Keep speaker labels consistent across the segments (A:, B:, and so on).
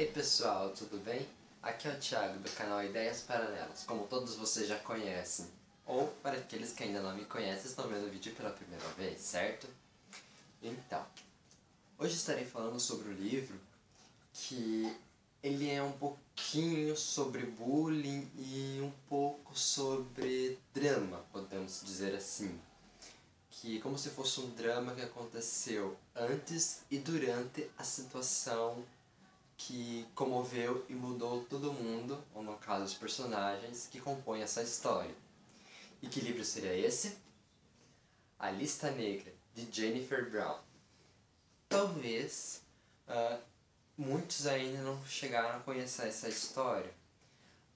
A: Ei pessoal, tudo bem? Aqui é o Thiago do canal Ideias Paralelas, como todos vocês já conhecem, ou para aqueles que ainda não me conhecem estão vendo o vídeo pela primeira vez, certo? Então, hoje estarei falando sobre o livro que ele é um pouquinho sobre bullying e um pouco sobre drama, podemos dizer assim. Que como se fosse um drama que aconteceu antes e durante a situação que comoveu e mudou todo mundo, ou no caso os personagens, que compõem essa história. E que livro seria esse? A Lista Negra, de Jennifer Brown. Talvez muitos ainda não chegaram a conhecer essa história,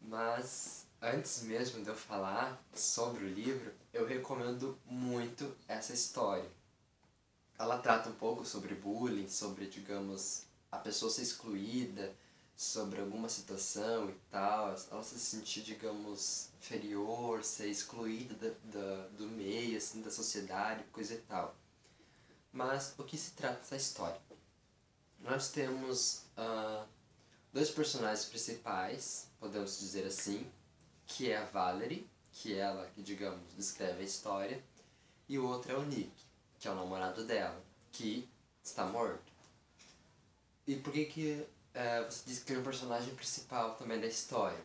A: mas antes mesmo de eu falar sobre o livro, eu recomendo muito essa história. Ela trata um pouco sobre bullying, sobre, digamos, a pessoa ser excluída, sobre alguma situação e tal, ela se sentir, digamos, inferior, ser excluída do meio, assim, da sociedade, coisa e tal. Mas o que se trata dessa história? Nós temos dois personagens principais, podemos dizer assim, que é a Valerie, que é ela que, digamos, descreve a história, e o outro é o Nick, que é o namorado dela, que está morto. E por que você diz que ele é um personagem principal também da história?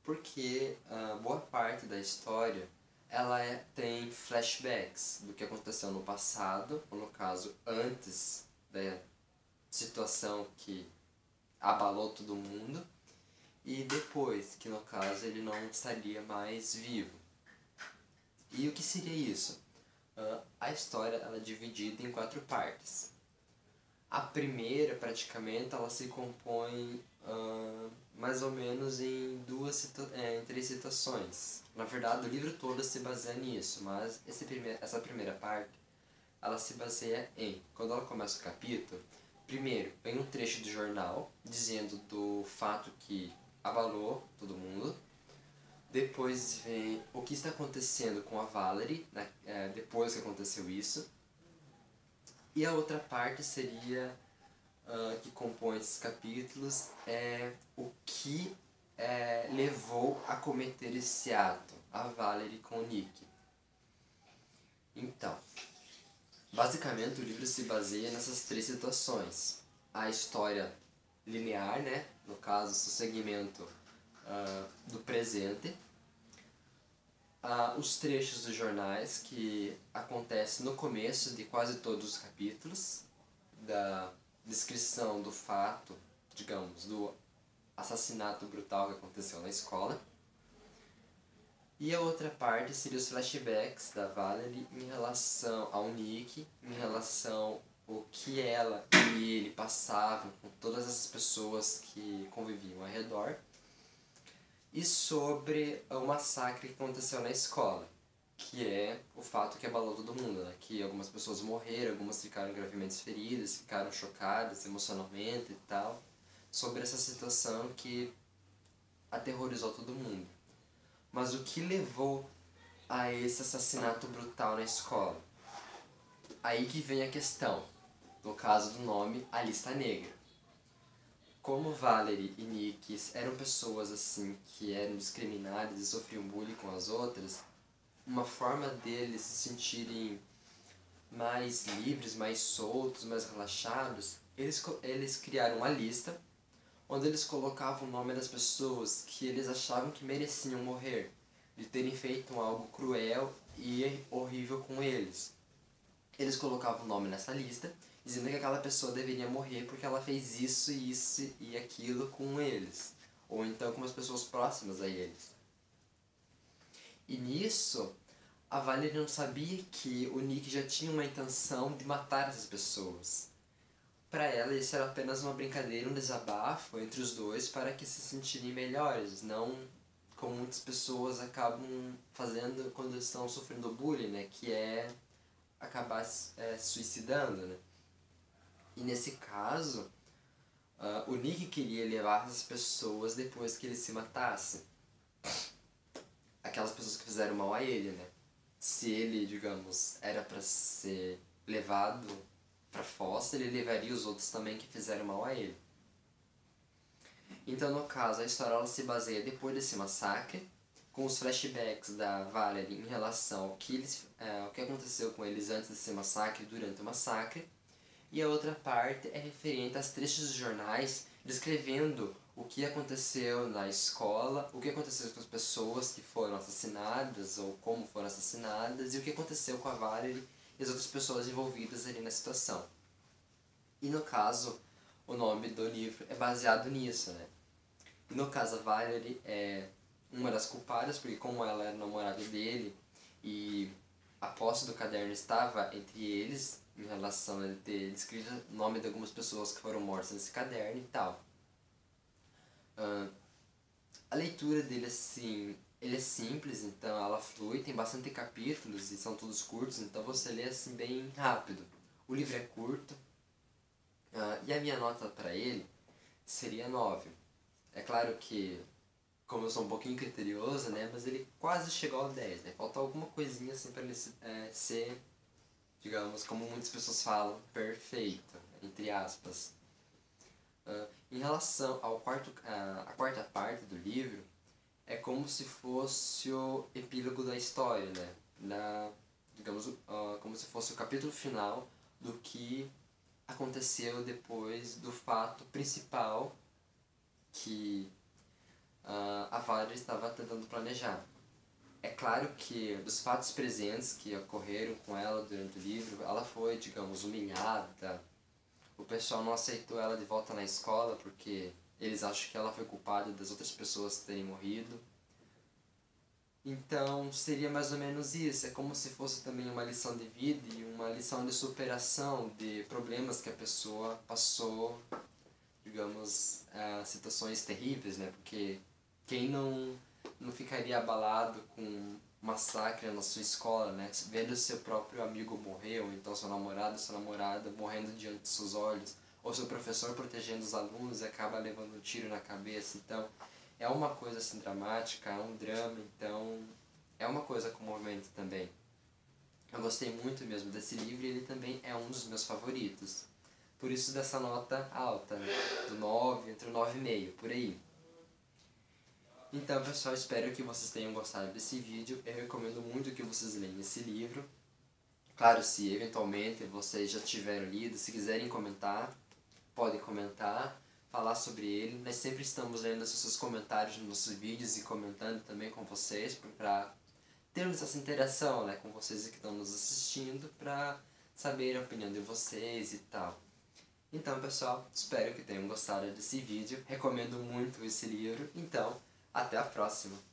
A: Porque boa parte da história ela tem flashbacks do que aconteceu no passado, ou no caso antes da situação que abalou todo mundo, e depois, que no caso ele não estaria mais vivo. E o que seria isso? A história ela é dividida em 4 partes. A primeira, praticamente, ela se compõe mais ou menos em 3 situações. Na verdade, o livro todo se baseia nisso, mas essa primeira parte, ela se baseia em, quando ela começa o capítulo, primeiro, vem um trecho do jornal, dizendo do fato que abalou todo mundo. Depois vem o que está acontecendo com a Valerie, né, depois que aconteceu isso. E a outra parte seria, que compõe esses capítulos, é o que levou a cometer esse ato, a Valerie com o Nick. Então, basicamente o livro se baseia nessas 3 situações. A história linear, né? No caso, o segmento do presente. Os trechos dos jornais que acontecem no começo de quase todos os capítulos, da descrição do fato, digamos, do assassinato brutal que aconteceu na escola. E a outra parte seria os flashbacks da Valerie em relação ao Nick, em relação ao que ela e ele passavam com todas essas pessoas que conviviam ao redor, e sobre o massacre que aconteceu na escola, que é o fato que abalou todo mundo, né? Que algumas pessoas morreram, algumas ficaram gravemente feridas, ficaram chocadas emocionalmente e tal, sobre essa situação que aterrorizou todo mundo. Mas o que levou a esse assassinato brutal na escola? Aí que vem a questão, no caso do nome, a Lista Negra. Como Valerie e Nick eram pessoas assim que eram discriminadas e sofriam bullying com as outras, uma forma deles se sentirem mais livres, mais soltos, mais relaxados, eles criaram uma lista onde eles colocavam o nome das pessoas que eles achavam que mereciam morrer, de terem feito algo cruel e horrível com eles. Eles colocavam o nome nessa lista, dizendo que aquela pessoa deveria morrer porque ela fez isso e aquilo com eles, ou então com as pessoas próximas a eles. E nisso, a Valerie não sabia que o Nick já tinha uma intenção de matar essas pessoas. Para ela, isso era apenas uma brincadeira, um desabafo entre os dois para que se sentirem melhores, não como muitas pessoas acabam fazendo quando estão sofrendo bullying, né? Que é acabar se suicidando, né? E nesse caso, o Nick queria levar essas pessoas depois que ele se matasse. Aquelas pessoas que fizeram mal a ele, né? Se ele, digamos, era para ser levado pra fossa, ele levaria os outros também que fizeram mal a ele. Então, no caso, a história ela se baseia depois desse massacre, com os flashbacks da Valerie em relação ao que, o que aconteceu com eles antes desse massacre e durante o massacre. E a outra parte é referente às trechos dos jornais descrevendo o que aconteceu na escola, o que aconteceu com as pessoas que foram assassinadas ou como foram assassinadas e o que aconteceu com a Valerie e as outras pessoas envolvidas ali na situação. E no caso, o nome do livro é baseado nisso, né? E no caso, a Valerie é uma das culpadas, porque como ela era namorada dele e a posse do caderno estava entre eles, em relação a ele ter escrito o nome de algumas pessoas que foram mortas nesse caderno e tal. A leitura dele, assim, ele é simples, então ela flui, tem bastante capítulos e são todos curtos, então você lê assim bem rápido. O livro é curto, e a minha nota para ele seria 9. É claro que, como eu sou um pouquinho criterioso, né, mas ele quase chegou ao 10, né, falta alguma coisinha assim para ele ser, digamos, como muitas pessoas falam, perfeito, entre aspas. Em relação ao a quarta parte do livro, é como se fosse o epílogo da história, né? Digamos, como se fosse o capítulo final do que aconteceu depois do fato principal que a Valerie estava tentando planejar. É claro que dos fatos presentes que ocorreram com ela durante o livro, ela foi, digamos, humilhada. O pessoal não aceitou ela de volta na escola porque eles acham que ela foi culpada das outras pessoas terem morrido. Então seria mais ou menos isso, é como se fosse também uma lição de vida e uma lição de superação de problemas que a pessoa passou, digamos, situações terríveis, né? Porque quem não ficaria abalado com um massacre na sua escola, né? Vendo seu próprio amigo morrer, ou então seu namorado, sua namorada morrendo diante dos seus olhos, ou seu professor protegendo os alunos e acaba levando um tiro na cabeça. Então, é uma coisa assim dramática, é um drama, então é uma coisa comovente também. Eu gostei muito mesmo desse livro e ele também é um dos meus favoritos. Por isso dessa nota alta, né? Do 9, entre o 9,5, por aí. Então, pessoal, espero que vocês tenham gostado desse vídeo. Eu recomendo muito que vocês leiam esse livro. Claro, se eventualmente vocês já tiveram lido, se quiserem comentar, podem comentar, falar sobre ele. Nós sempre estamos lendo os seus comentários nos nossos vídeos e comentando também com vocês, para termos essa interação, né, com vocês que estão nos assistindo, para saber a opinião de vocês e tal. Então, pessoal, espero que tenham gostado desse vídeo. Recomendo muito esse livro. Então, até a próxima!